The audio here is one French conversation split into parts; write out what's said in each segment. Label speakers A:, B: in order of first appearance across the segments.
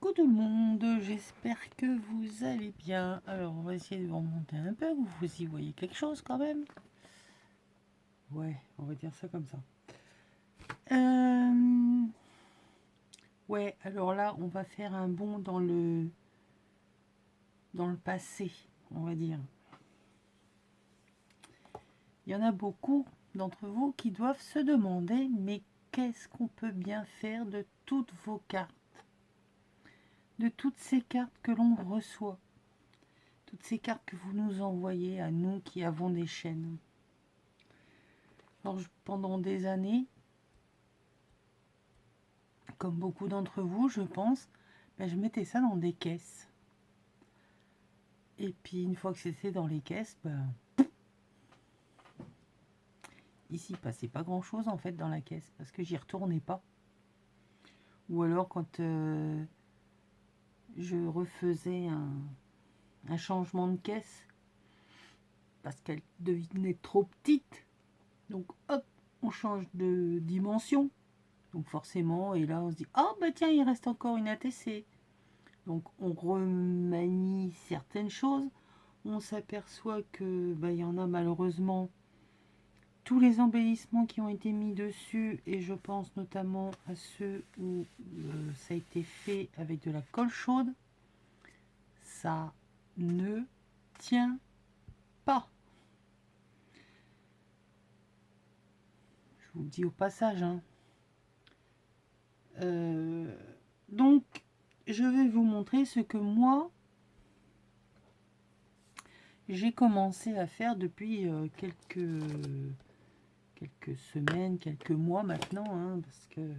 A: Coucou tout le monde, j'espère que vous allez bien. Alors on va essayer de vous remonter un peu, vous y voyez quelque chose quand même. Ouais, on va dire ça comme ça. Ouais, alors là on va faire un bond dans le passé, on va dire. Il y en a beaucoup d'entre vous qui doivent se demander, mais qu'est-ce qu'on peut bien faire de toutes vos cartes, de toutes ces cartes que l'on reçoit, toutes ces cartes que vous nous envoyez à nous qui avons des chaînes. Alors, pendant des années, comme beaucoup d'entre vous, je pense, ben, je mettais ça dans des caisses. Et puis, une fois que c'était dans les caisses, ben, ici, il passait pas grand-chose, en fait, dans la caisse, parce que j'y retournais pas. Ou alors, quand je refaisais un changement de caisse, parce qu'elle devenait trop petite, donc, hop, on change de dimension. Donc, forcément, et là, on se dit, oh, bah tiens, il reste encore une ATC. Donc on remanie certaines choses, on s'aperçoit que il y en a malheureusement tous les embellissements qui ont été mis dessus, et je pense notamment à ceux où ça a été fait avec de la colle chaude, ça ne tient pas. Je vous le dis au passage, hein. Donc je vais vous montrer ce que moi j'ai commencé à faire depuis quelques semaines, quelques mois maintenant, hein, parce que...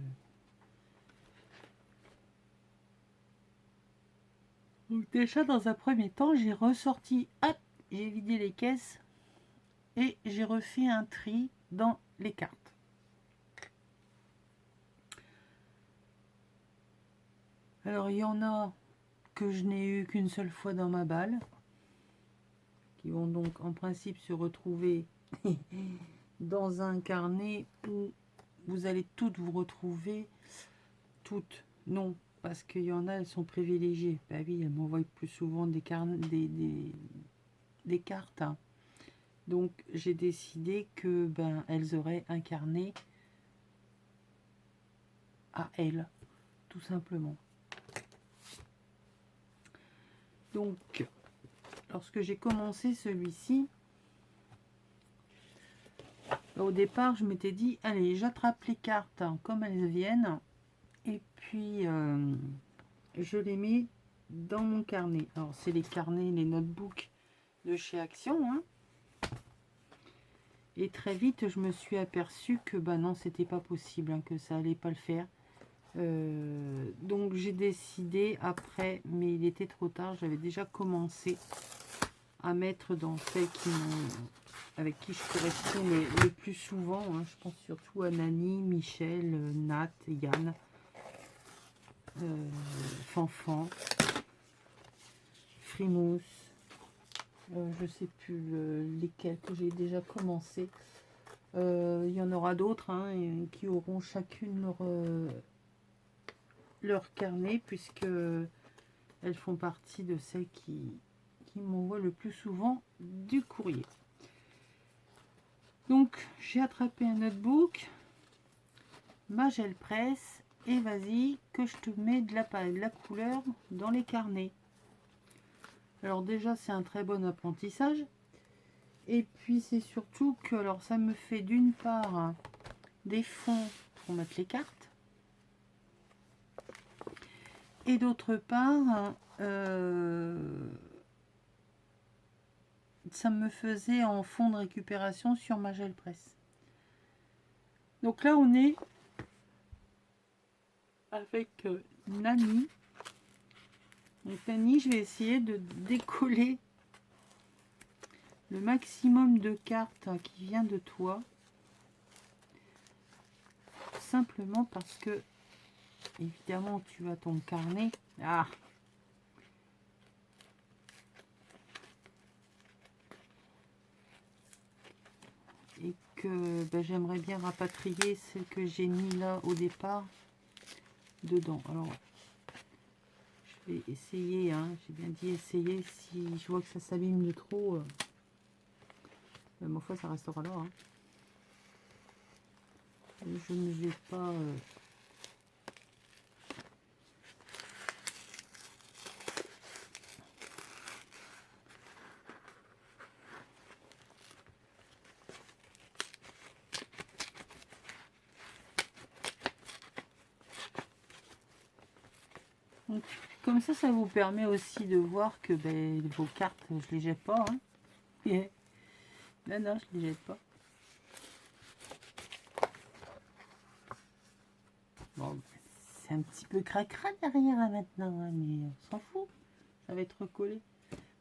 A: Donc déjà, dans un premier temps, j'ai ressorti, hop, j'ai vidé les caisses et j'ai refait un tri dans les cartes. Alors, il y en a que je n'ai eu qu'une seule fois dans ma balle, qui vont donc en principe se retrouver dans un carnet où vous allez toutes vous retrouver. Toutes, non, parce qu'il y en a, elles sont privilégiées. Bah oui, elles m'envoient plus souvent des cartes, hein. Donc j'ai décidé que elles auraient un carnet à elles, tout simplement. Donc lorsque j'ai commencé celui-ci, au départ je m'étais dit allez, j'attrape les cartes comme elles viennent et puis je les mets dans mon carnet. Alors c'est les carnets, les notebooks de chez Action, hein. Et très vite je me suis aperçue que non, c'était pas possible, hein, que ça allait pas le faire. Donc j'ai décidé après, mais il était trop tard, j'avais déjà commencé à mettre dans celles avec qui je corresponds le plus souvent, hein. Je pense surtout à Nani, Michel, Nat, Yann, Fanfan, Frimousse, je sais plus lesquels que j'ai déjà commencé. Il y en aura d'autres, hein, qui auront chacune leur carnet, puisque elles font partie de celles qui m'envoient le plus souvent du courrier. Donc j'ai attrapé un notebook, ma gel presse, et vas-y que je te mets de la couleur dans les carnets. Alors déjà c'est un très bon apprentissage, et puis c'est surtout que alors ça me fait d'une part des fonds pour mettre les cartes, et d'autre part ça me faisait en fond de récupération sur ma gel presse. Donc là on est avec Nani. Donc Nani, je vais essayer de décoller le maximum de cartes qui vient de toi, simplement parce que évidemment tu as ton carnet. Et que j'aimerais bien rapatrier celle que j'ai mis là au départ dedans. Alors vais essayer, hein, j'ai bien dit essayer, si je vois que ça s'abîme de trop, ma foi, ça restera là. Hein. Je ne vais pas... Donc, comme ça vous permet aussi de voir que ben, vos cartes, je les jette pas. Hein. Et... Non, non, je les jette pas. Bon, c'est un petit peu cracra derrière hein, maintenant, hein, mais on s'en fout. Ça va être recollé.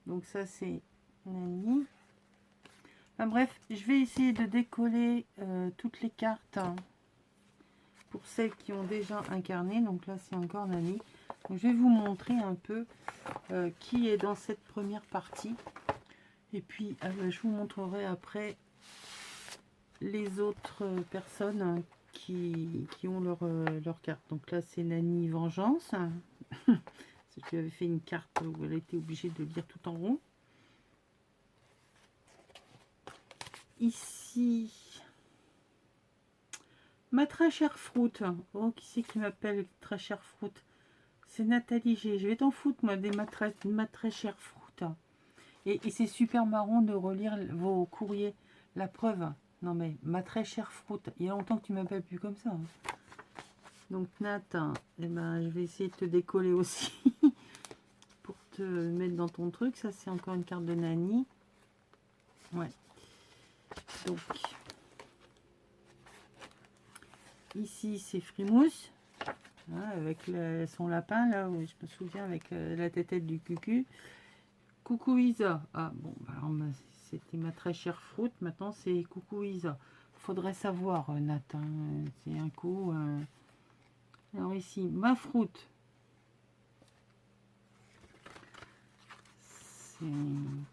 A: Donc ça, c'est Nani. Enfin, bref, je vais essayer de décoller toutes les cartes hein, pour celles qui ont déjà incarné. Donc là, c'est encore Nani. Donc, je vais vous montrer un peu qui est dans cette première partie. Et puis, je vous montrerai après les autres personnes hein, qui ont leur carte. Donc là, c'est Nani Vengeance. Je lui avais fait une carte où elle était obligée de lire tout en rond. Ici, ma très chère Fruit. Oh, qui c'est qui m'appelle très chère Fruit? C'est Nathalie G. Je vais t'en foutre, moi, ma très chère Fruit. Et c'est super marrant de relire vos courriers. La preuve, non mais, ma très chère Fruit. Il y a longtemps que tu m'appelles plus comme ça. Hein. Donc, Nat, eh ben, je vais essayer de te décoller aussi. Pour te mettre dans ton truc. Ça, c'est encore une carte de Nani. Ouais. Donc, ici, c'est Frimousse. Hein, avec son lapin, là, où je me souviens, avec la tête du cucu. Coucou Isa. Ah, bon, alors, c'était ma très chère Fruit. Maintenant, c'est Coucou Isa. Faudrait savoir, Nathan. C'est un coup. Alors, ici, ma Fruit. C'est un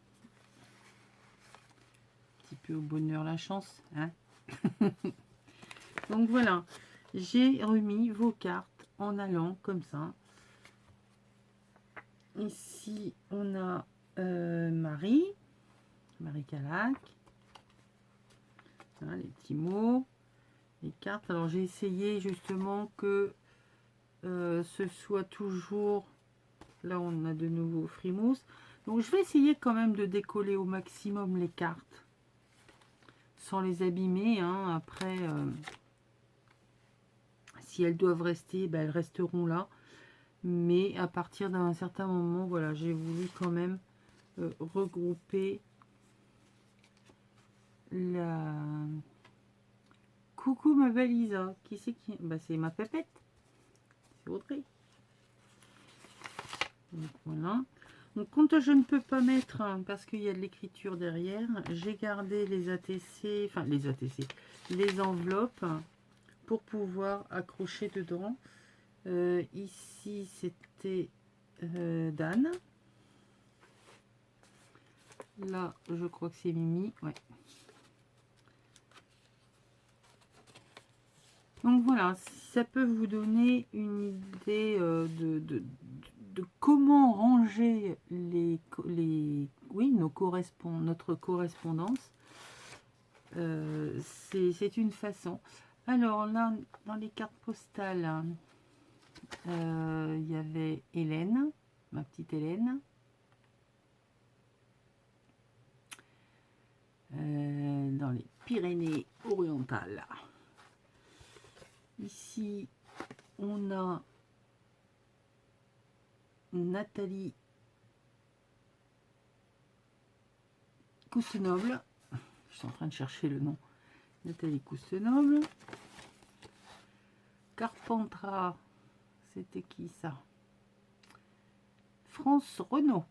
A: petit peu au bonheur la chance. Hein. Donc, voilà. J'ai remis vos cartes en allant comme ça. Ici, on a Marie Calac. Voilà, les petits mots, les cartes. Alors, j'ai essayé justement que ce soit toujours... Là, on a de nouveau Frimousse. Donc, je vais essayer quand même de décoller au maximum les cartes sans les abîmer. Hein. Après, si elles doivent rester, ben, elles resteront là. Mais à partir d'un certain moment, voilà, j'ai voulu quand même regrouper la... Coucou ma belle Isa. Qui c'est qui... Bah, c'est ma pépette. C'est Audrey. Donc, voilà. Donc, quand je ne peux pas mettre, hein, parce qu'il y a de l'écriture derrière, j'ai gardé les ATC, enfin les ATC, les enveloppes pour pouvoir accrocher dedans. Ici, c'était Dan. Là, je crois que c'est Mimi. Ouais. Donc voilà, ça peut vous donner une idée de comment ranger notre correspondance. C'est une façon. Alors là, dans les cartes postales, il y avait Hélène, ma petite Hélène. Dans les Pyrénées orientales. Ici, on a Nathalie Coussenoble. Je suis en train de chercher le nom. Nathalie Coussenoble. Carpentras. C'était qui ça? France Renaud.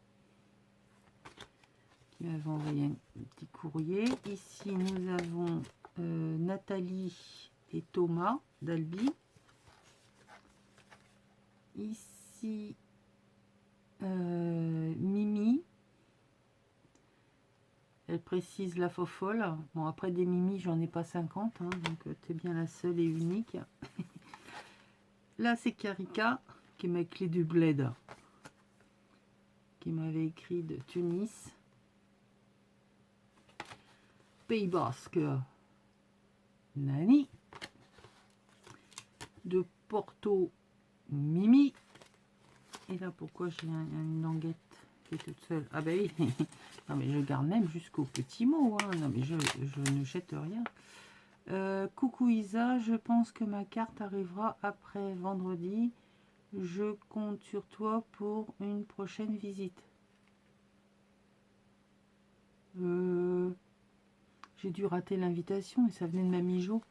A: Qui m'avait envoyé un petit courrier. Ici, nous avons Nathalie et Thomas d'Albi. Ici, Mimi. Elle précise la fofolle. Bon, après des Mimi, j'en ai pas 50, hein, donc tu es bien la seule et unique. Là, c'est Karika, qui est ma clé du bled. qui m'avait écrit de Tunis. Pays Basque, Nani. De Porto, Mimi. Et là, pourquoi j'ai une languette qui est toute seule? Ah ben oui, non mais je garde même jusqu'aux petits mots, hein. Non mais je ne jette rien. Coucou Isa, je pense que ma carte arrivera après vendredi. Je compte sur toi pour une prochaine visite. J'ai dû rater l'invitation et ça venait de Mamie Jo.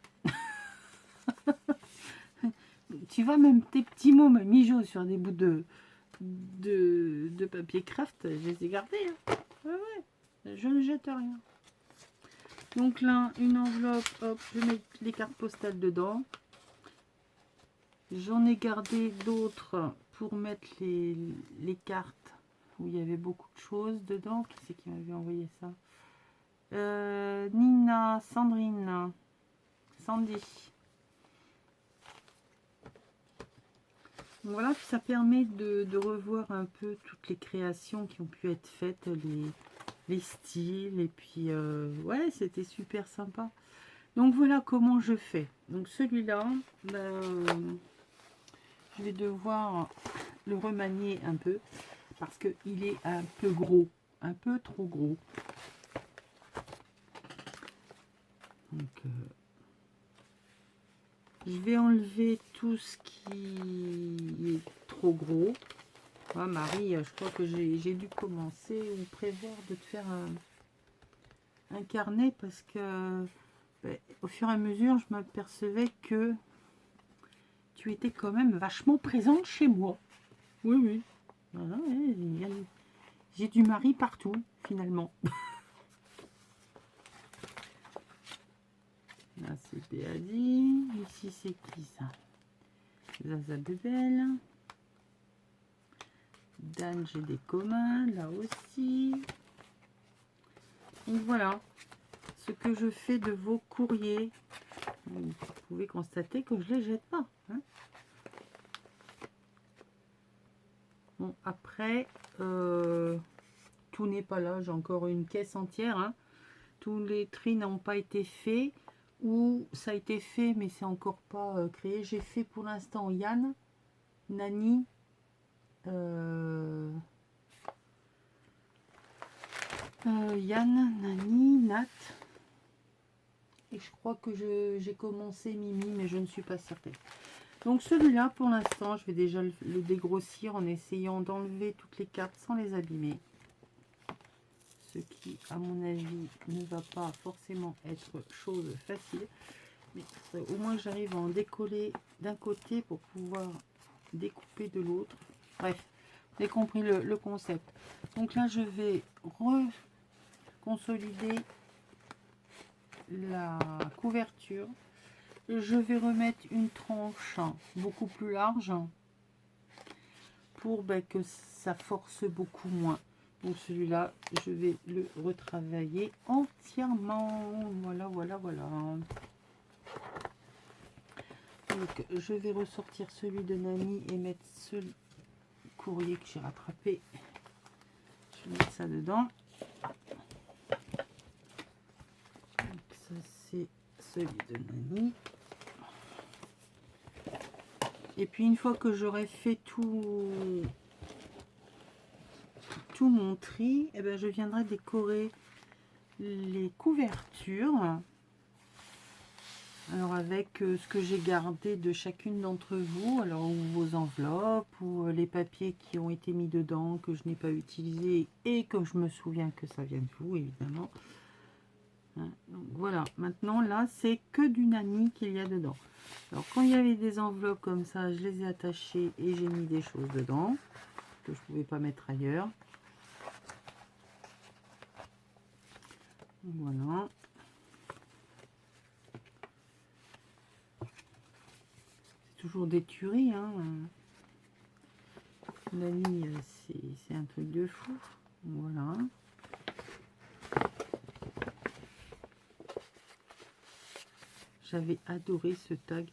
A: Tu vois, même tes petits mots Mamie Jo sur des bouts de papier craft, je les ai gardés. Hein. Ouais, je ne jette rien. Donc là, une enveloppe, hop, je mets les cartes postales dedans. J'en ai gardé d'autres pour mettre les cartes où il y avait beaucoup de choses dedans. Qui c'est qui m'avait envoyé ça? Nina, Sandrine, Sandy. Voilà, ça permet de revoir un peu toutes les créations qui ont pu être faites, les styles, et puis ouais, c'était super sympa. Donc voilà comment je fais. Donc celui-là, ben, je vais devoir le remanier un peu, parce qu'il est un peu gros, un peu trop gros. Donc, je vais enlever tout ce qui est trop gros. Ah, Marie, je crois que j'ai dû commencer ou prévoir de te faire un carnet parce que au fur et à mesure, je m'apercevais que tu étais quand même vachement présente chez moi. Oui, oui. Voilà, j'ai du mari partout, finalement. Là, c'est Béadi. Ici, c'est qui ça? Zaza Bebel. Dan, j'ai des communs, là aussi. Donc voilà, ce que je fais de vos courriers. Vous pouvez constater que je ne les jette pas. Hein. Bon, après, tout n'est pas là. J'ai encore une caisse entière. Hein. Tous les tris n'ont pas été faits. Ou ça a été fait, mais c'est encore pas créé. J'ai fait pour l'instant Yann, Nani, Yann, Nani, Nat. Et je crois que j'ai commencé Mimi, mais je ne suis pas certaine. Donc celui-là, pour l'instant, je vais déjà le dégrossir en essayant d'enlever toutes les cartes sans les abîmer. Ce qui, à mon avis, ne va pas forcément être chose facile. Mais au moins que j'arrive à en décoller d'un côté pour pouvoir découper de l'autre. Bref, vous avez compris le concept. Donc là, je vais reconsolider la couverture. Je vais remettre une tranche beaucoup plus large pour que ça force beaucoup moins. Donc celui-là, je vais le retravailler entièrement. Voilà, voilà, voilà. Donc je vais ressortir celui de Nani et mettre ce courrier que j'ai rattrapé. Je vais mettre ça dedans. Donc ça c'est celui de Nani. Et puis une fois que j'aurai fait tout mon tri, eh ben, je viendrai décorer les couvertures. Alors avec ce que j'ai gardé de chacune d'entre vous, alors ou vos enveloppes ou les papiers qui ont été mis dedans que je n'ai pas utilisé et que je me souviens que ça vient de vous évidemment. Hein, donc voilà, maintenant là c'est que du Nani qu'il y a dedans. Alors quand il y avait des enveloppes comme ça, je les ai attachées et j'ai mis des choses dedans que je ne pouvais pas mettre ailleurs. Voilà. C'est toujours des tueries, hein. Nani, c'est un truc de fou. Voilà. J'avais adoré ce tag.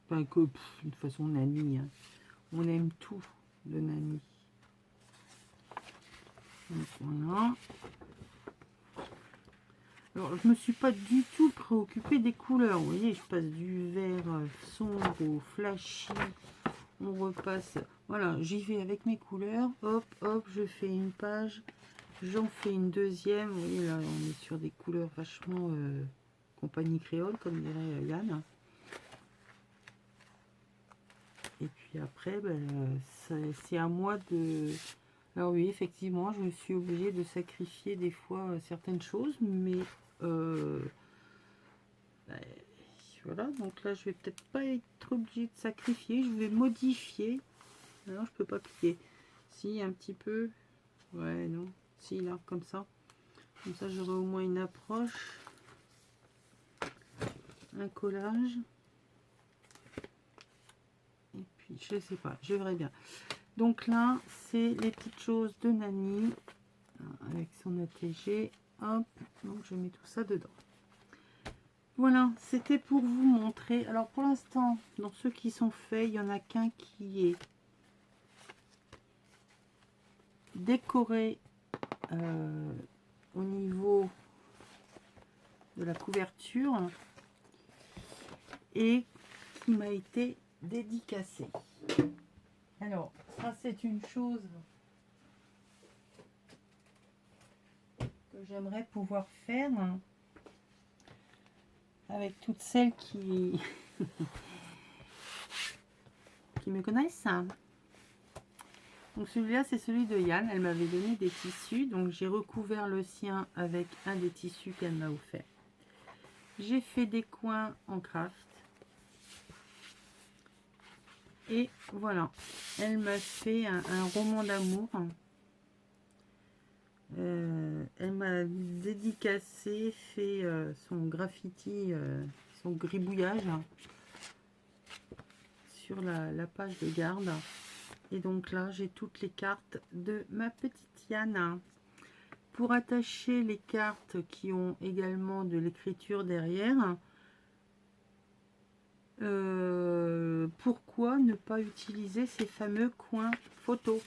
A: Enfin, que, de toute façon, Nani, hein. On aime tout de Nani. Donc, voilà. Alors, je me suis pas du tout préoccupée des couleurs. Vous voyez, je passe du vert sombre au flashy. On repasse. Voilà, j'y vais avec mes couleurs. Hop, hop, je fais une page. J'en fais une deuxième. Vous voyez, là, on est sur des couleurs vachement compagnie créole, comme dirait Yann. Et puis après, ben, c'est à moi de... Alors oui, effectivement, je me suis obligée de sacrifier des fois certaines choses, mais ben, voilà, donc là je vais peut-être pas être obligée de sacrifier, je vais modifier. Alors je peux pas plier. Si, un petit peu. Ouais, non. Si, là, comme ça. Comme ça, j'aurai au moins une approche. Un collage. Et puis, je sais pas, je verrai bien. Donc là, c'est les petites choses de Nani. Avec son ATG. Hop, donc je mets tout ça dedans. Voilà, c'était pour vous montrer. Alors pour l'instant, dans ceux qui sont faits, il n'y en a qu'un qui est décoré au niveau de la couverture et qui m'a été dédicacé. Alors, ça c'est une chose que j'aimerais pouvoir faire avec toutes celles qui me connaissent. Donc celui-là, c'est celui de Yann. Elle m'avait donné des tissus, donc j'ai recouvert le sien avec un des tissus qu'elle m'a offert. J'ai fait des coins en craft. Et voilà, elle m'a fait un roman d'amour. Elle m'a dédicacé, fait son graffiti, son gribouillage sur la page de garde. Et donc là, j'ai toutes les cartes de ma petite Yann. Pour attacher les cartes qui ont également de l'écriture derrière, pourquoi ne pas utiliser ces fameux coins photo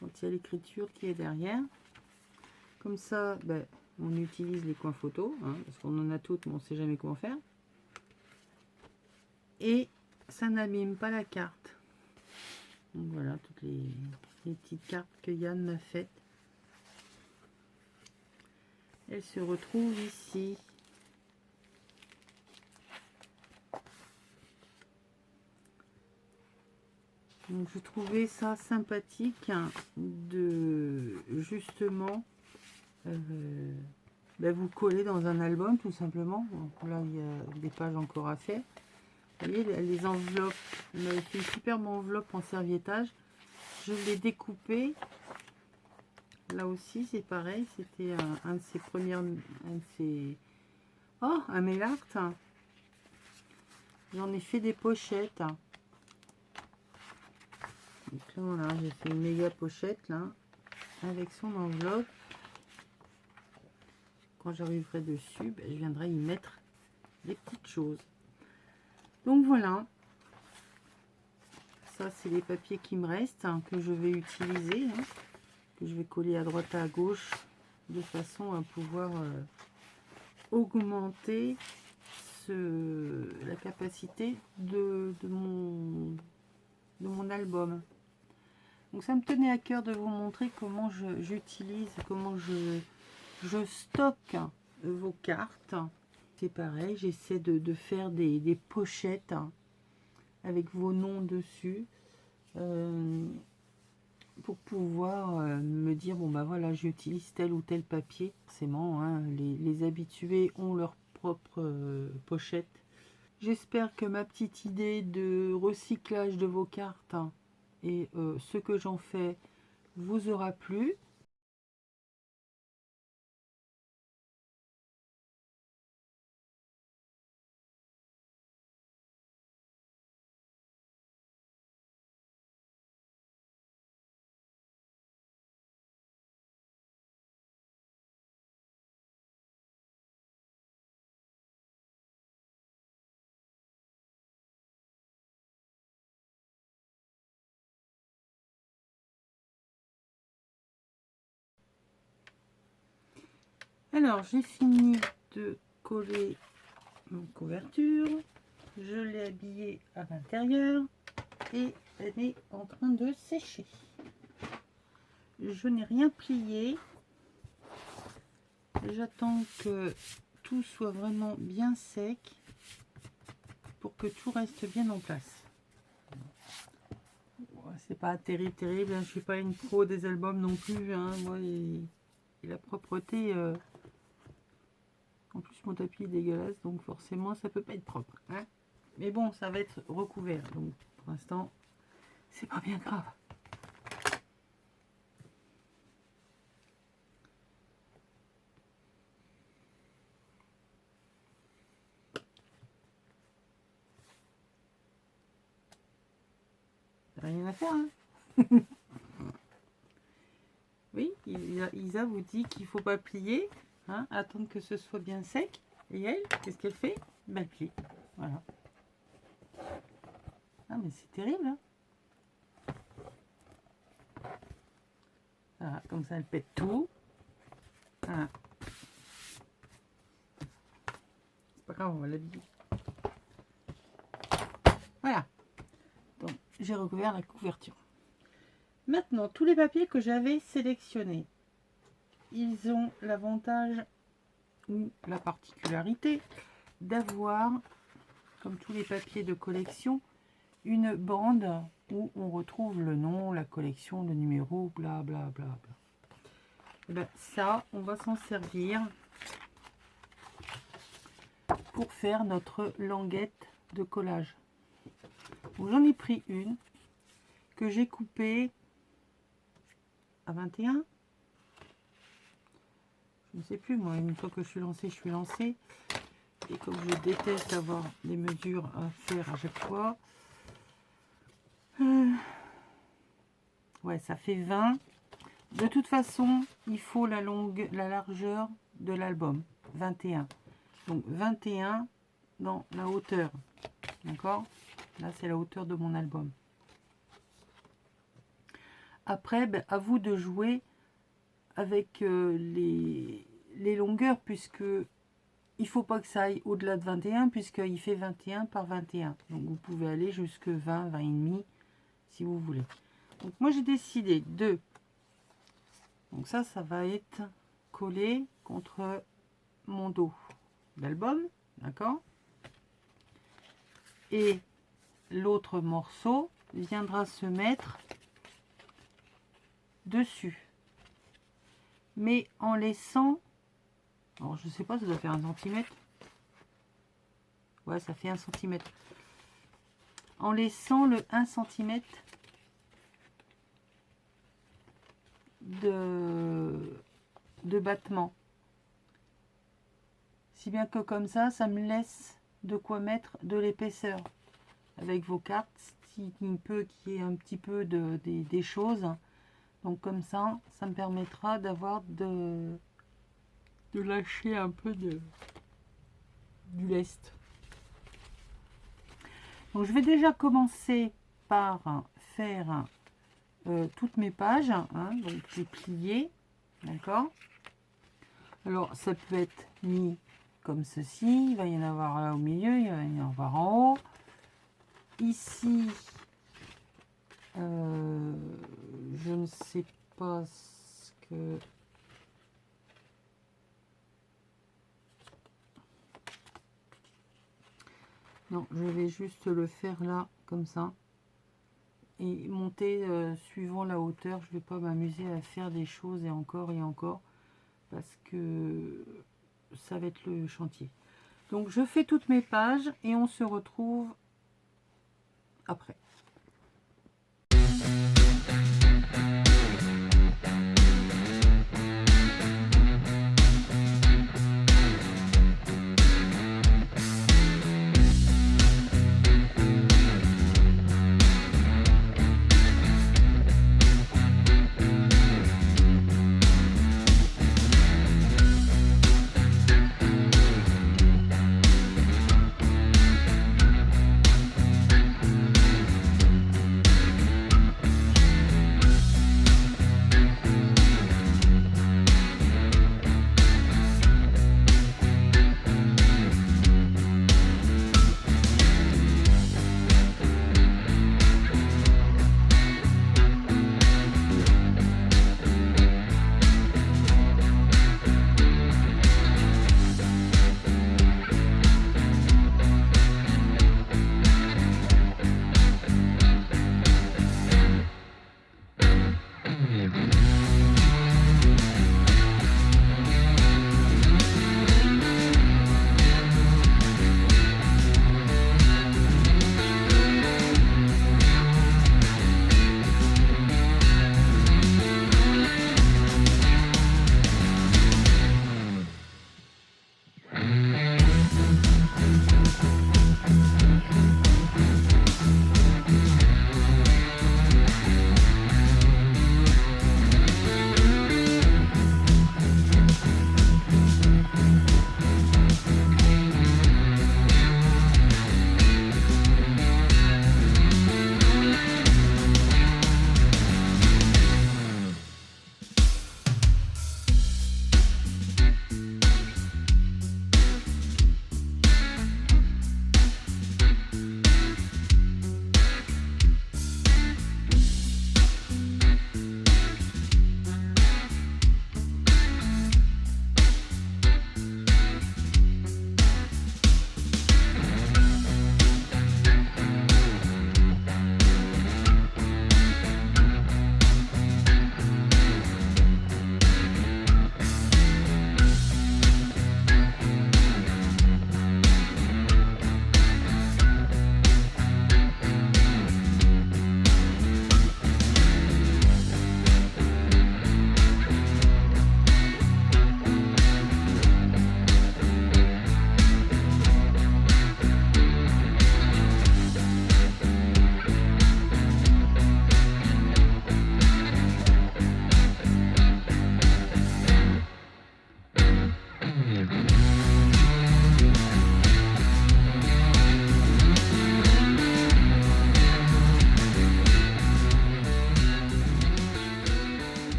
A: quand il y a l'écriture qui est derrière? Comme ça, ben, on utilise les coins photo, hein, parce qu'on en a toutes, mais on ne sait jamais comment faire. Et ça n'abîme pas la carte. Donc voilà, toutes les petites cartes que Yann m'a faites. Elles se retrouvent ici. Donc je trouvais ça sympathique de justement ben, vous coller dans un album tout simplement. Donc là il y a des pages encore à faire. Vous voyez les enveloppes, elle m'avait fait une superbe enveloppe en serviettage. Je l'ai découpé. Là aussi c'est pareil, c'était un de ses premières, oh, un mail art. J'en ai fait des pochettes. Donc là, voilà, j'ai fait une méga pochette là, avec son enveloppe. Quand j'arriverai dessus, ben, je viendrai y mettre des petites choses. Donc voilà. Ça, c'est les papiers qui me restent, hein, que je vais utiliser, hein, que je vais coller à droite à gauche, de façon à pouvoir augmenter la capacité de mon album. Donc ça me tenait à cœur de vous montrer comment j'utilise, comment je stocke vos cartes. C'est pareil, j'essaie de faire des pochettes avec vos noms dessus pour pouvoir me dire, bon bah voilà, j'utilise tel ou tel papier. Forcément, hein, les habitués ont leur propre pochette. J'espère que ma petite idée de recyclage de vos cartes et ce que j'en fais vous aura plu. Alors, j'ai fini de coller mon couverture. Je l'ai habillée à l'intérieur et elle est en train de sécher. Je n'ai rien plié. J'attends que tout soit vraiment bien sec pour que tout reste bien en place. C'est pas terrible, hein. Je suis pas une pro des albums non plus, hein. Moi, et la propreté, en plus mon tapis est dégueulasse, donc forcément ça peut pas être propre, hein. Mais bon, ça va être recouvert, donc pour l'instant c'est pas bien grave. Rien à faire, hein. Oui, Isa vous dit qu'il faut pas plier, hein, attendre que ce soit bien sec. Et elle, qu'est-ce qu'elle fait? Ben, elle plie. Voilà. Ah, mais c'est terrible, hein. Voilà, comme ça, elle pète tout. Voilà. C'est pas grave, on va l'habiller. Voilà. Donc, j'ai recouvert la couverture. Maintenant, tous les papiers que j'avais sélectionnés, ils ont l'avantage ou la particularité d'avoir, comme tous les papiers de collection, une bande où on retrouve le nom, la collection, le numéro, bla bla bla bla. Et ben ça, on va s'en servir pour faire notre languette de collage. J'en ai pris une que j'ai coupée à 21. Je ne sais plus, moi, une fois que je suis lancée. Et comme je déteste avoir des mesures à faire à chaque fois, ouais, ça fait 20. De toute façon, il faut la largeur de l'album, 21. Donc 21 dans la hauteur, d'accord? Là, c'est la hauteur de mon album. Après, ben, à vous de jouer avec les longueurs, puisque il faut pas que ça aille au-delà de 21, puisqu'il fait 21 par 21. Donc vous pouvez aller jusque 20, 20 et demi, si vous voulez. Donc moi, j'ai décidé de... Donc ça va être collé contre mon dos d'album, d'accord? Et l'autre morceau viendra se mettre dessus, mais en laissant, alors je sais pas, ça doit faire 1 cm. Ouais, ça fait 1 cm. En laissant le 1 cm de battement, si bien que comme ça me laisse de quoi mettre de l'épaisseur avec vos cartes, si il peut qu'il y ait un petit peu des choses. Donc comme ça me permettra d'avoir de lâcher un peu du lest. Donc je vais déjà commencer par faire toutes mes pages, hein, donc j'ai plié, d'accord. Alors ça peut être mis comme ceci, il va y en avoir là au milieu, il va y en avoir en haut. Ici, je ne sais pas ce que... Non, je vais juste le faire là, comme ça. Et monter suivant la hauteur. Je ne vais pas m'amuser à faire des choses et encore, parce que ça va être le chantier. Donc je fais toutes mes pages et on se retrouve après.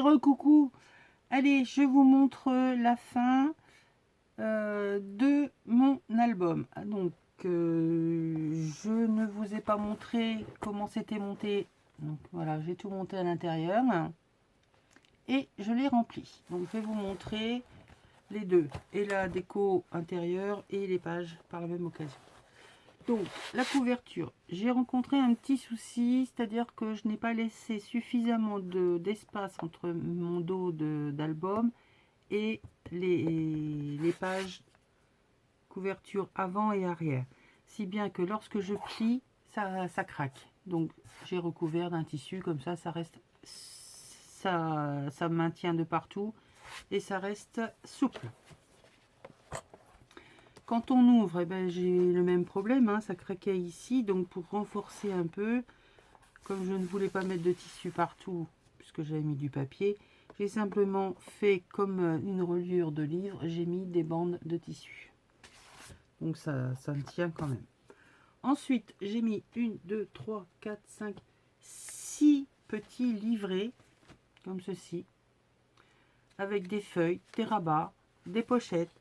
A: recoucou. Allez, je vous montre la fin de mon album. Donc, je ne vous ai pas montré comment c'était monté. Donc voilà, j'ai tout monté à l'intérieur et je l'ai rempli. Donc, je vais vous montrer les deux, et la déco intérieure et les pages par la même occasion. Donc, la couverture, j'ai rencontré un petit souci, c'est-à-dire que je n'ai pas laissé suffisamment d'espace entre mon dos d'album et les pages couverture avant et arrière. Si bien que lorsque je plie, ça craque. Donc, j'ai recouvert d'un tissu, comme ça reste, ça maintient de partout et ça reste souple. Quand on ouvre, eh ben, j'ai le même problème, hein, ça craquait ici. Donc pour renforcer un peu, comme je ne voulais pas mettre de tissu partout, puisque j'avais mis du papier, j'ai simplement fait comme une reliure de livre, j'ai mis des bandes de tissu. Donc ça me tient quand même. Ensuite, j'ai mis 1, 2, 3, 4, 5, 6 petits livrets, comme ceci, avec des feuilles, des rabats, des pochettes,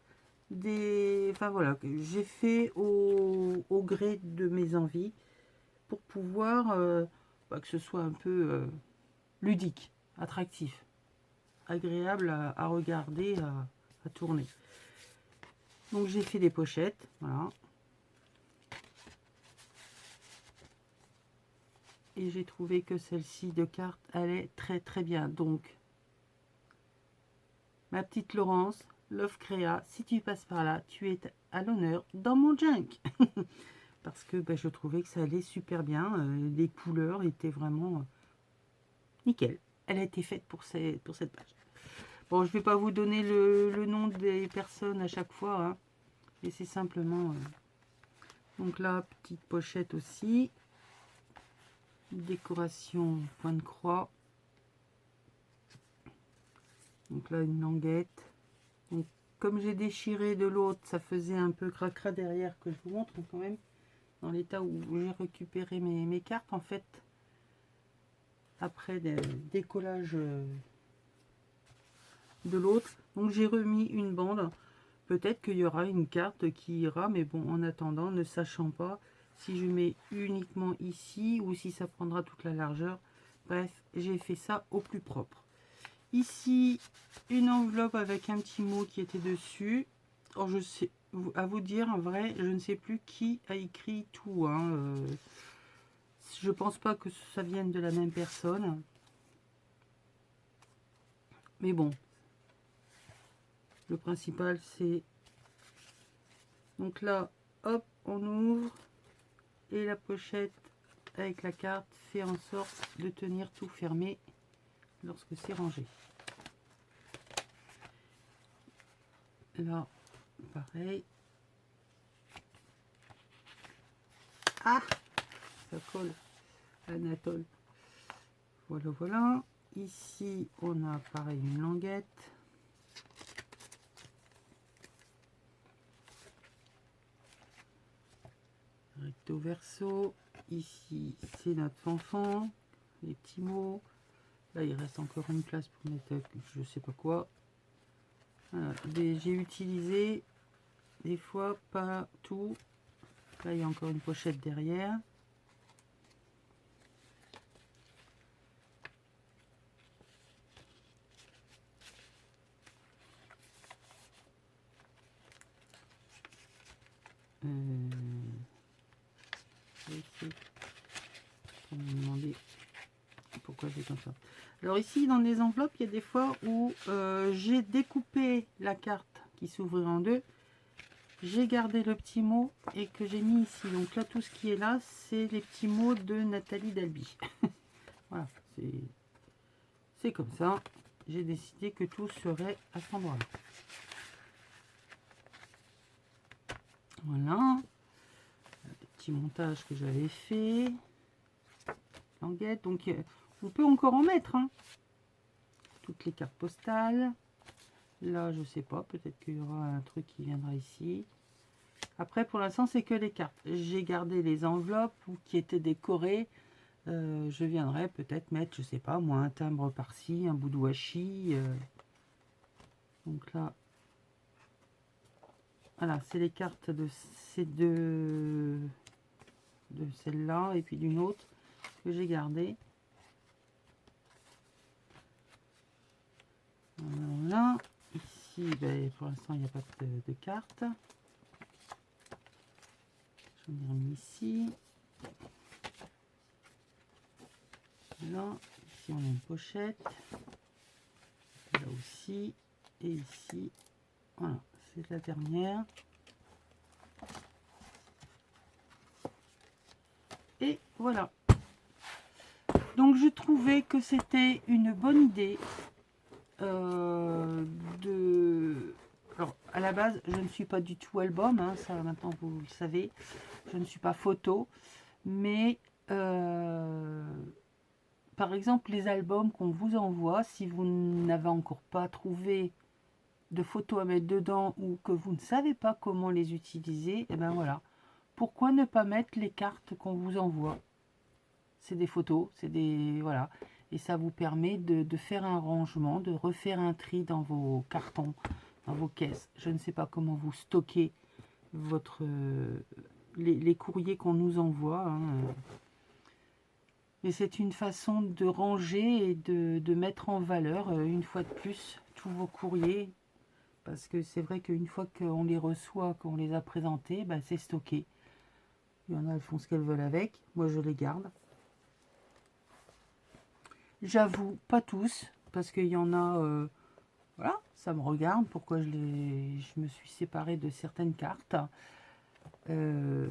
A: enfin voilà, j'ai fait au gré de mes envies pour pouvoir que ce soit un peu ludique, attractif, agréable à regarder, à tourner. Donc j'ai fait des pochettes, voilà, et j'ai trouvé que celle-ci de carte allait très bien. Donc ma petite Laurence, Love Créa, si tu passes par là, tu es à l'honneur dans mon junk. Parce que je trouvais que ça allait super bien. Les couleurs étaient vraiment nickel. Elle a été faite pour cette page. Bon, je ne vais pas vous donner le nom des personnes à chaque fois, hein, mais c'est simplement... donc là, petite pochette aussi. Décoration point de croix. Donc là, une languette. Donc, comme j'ai déchiré de l'autre, ça faisait un peu cracra derrière, que je vous montre quand même, dans l'état où j'ai récupéré mes cartes, en fait, après des décollage de l'autre. Donc j'ai remis une bande. Peut-être qu'il y aura une carte qui ira, mais bon, en attendant, ne sachant pas si je mets uniquement ici ou si ça prendra toute la largeur. Bref, j'ai fait ça au plus propre. Ici, une enveloppe avec un petit mot qui était dessus. Alors, je sais, à vous dire, en vrai, je ne sais plus qui a écrit tout, hein. Je pense pas que ça vienne de la même personne. Mais bon, le principal, c'est... Donc là, hop, on ouvre. Et la pochette avec la carte fait en sorte de tenir tout fermé lorsque c'est rangé. Là, pareil. Ah, ça colle. Anatole. Voilà, voilà. Ici, on a pareil une languette. Recto verso. Ici, c'est notre fanfan. Les petits mots. Là, il reste encore une place pour mettre je sais pas quoi. Voilà. J'ai utilisé des fois pas tout. Là, il y a encore une pochette derrière. Je vais essayer de me demander pourquoi j'ai comme ça. Alors ici, dans les enveloppes, il y a des fois où j'ai découpé la carte qui s'ouvrait en deux. J'ai gardé le petit mot et que j'ai mis ici. Donc là, tout ce qui est là, c'est les petits mots de Nathalie Dalby. Voilà, c'est comme ça. J'ai décidé que tout serait à cet endroit-là. Voilà. Le petit montage que j'avais fait. Languette. Donc, on peut encore en mettre. Hein. Toutes les cartes postales. Là, je sais pas. Peut-être qu'il y aura un truc qui viendra ici. Après, pour l'instant, c'est que les cartes. J'ai gardé les enveloppes qui étaient décorées je viendrai peut-être mettre, je sais pas moi, un timbre par-ci, un bout de washi. Donc là, voilà, c'est les cartes de ces deux, de celle-là et puis d'une autre que j'ai gardée. Voilà. Ici, ben, pour l'instant, il n'y a pas de cartes. J'en ai remis ici. Là, ici, on a une pochette. Là aussi. Et ici, voilà, c'est la dernière. Et voilà. Donc, je trouvais que c'était une bonne idée de... Alors, à la base, je ne suis pas du tout album, hein, ça maintenant vous le savez. Je ne suis pas photo, mais par exemple, les albums qu'on vous envoie, si vous n'avez encore pas trouvé de photos à mettre dedans ou que vous ne savez pas comment les utiliser, et ben voilà. Pourquoi ne pas mettre les cartes qu'on vous envoie? C'est des photos, c'est des... Voilà. Et ça vous permet de faire un rangement, de refaire un tri dans vos cartons, dans vos caisses. Je ne sais pas comment vous stockez votre, les courriers qu'on nous envoie. Hein. Mais c'est une façon de ranger et de mettre en valeur, une fois de plus, tous vos courriers. Parce que c'est vrai qu'une fois qu'on les reçoit, qu'on les a présentés, bah, c'est stocké. Il y en a, elles font ce qu'elles veulent avec. Moi, je les garde. J'avoue, pas tous, parce qu'il y en a, voilà, ça me regarde, pourquoi je me suis séparée de certaines cartes. Je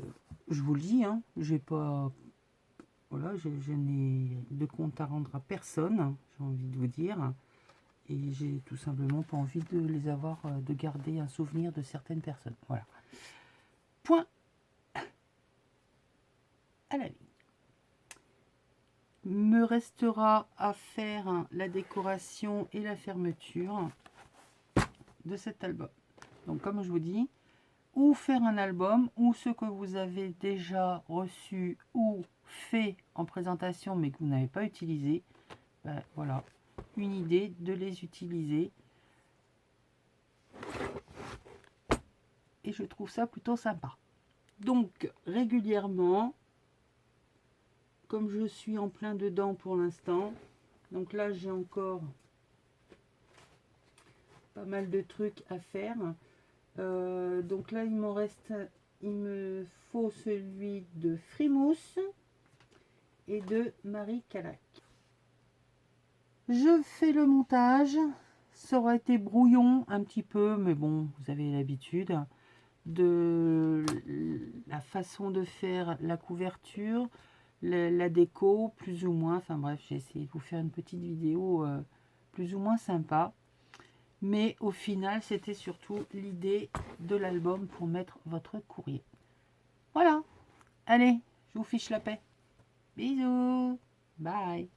A: vous le dis, hein, j'ai pas, voilà, je n'ai de compte à rendre à personne, j'ai envie de vous dire, et j'ai tout simplement pas envie de les avoir, de garder un souvenir de certaines personnes. Voilà. Point à la ligne. Me restera à faire la décoration et la fermeture de cet album. Donc comme je vous dis, ou faire un album, ou ce que vous avez déjà reçu ou fait en présentation mais que vous n'avez pas utilisé, ben voilà, une idée de les utiliser. Et je trouve ça plutôt sympa. Donc régulièrement, comme je suis en plein dedans pour l'instant, donc là j'ai encore pas mal de trucs à faire. Donc là il m'en reste, il me faut celui de Frimousse et de Marie Calac. Je fais le montage, ça aurait été brouillon un petit peu, mais bon, vous avez l'habitude de la façon de faire la couverture, la déco, plus ou moins, enfin bref, j'ai essayé de vous faire une petite vidéo plus ou moins sympa. Mais au final, c'était surtout l'idée de l'album pour mettre votre courrier. Voilà. Allez, je vous fiche la paix. Bisous. Bye.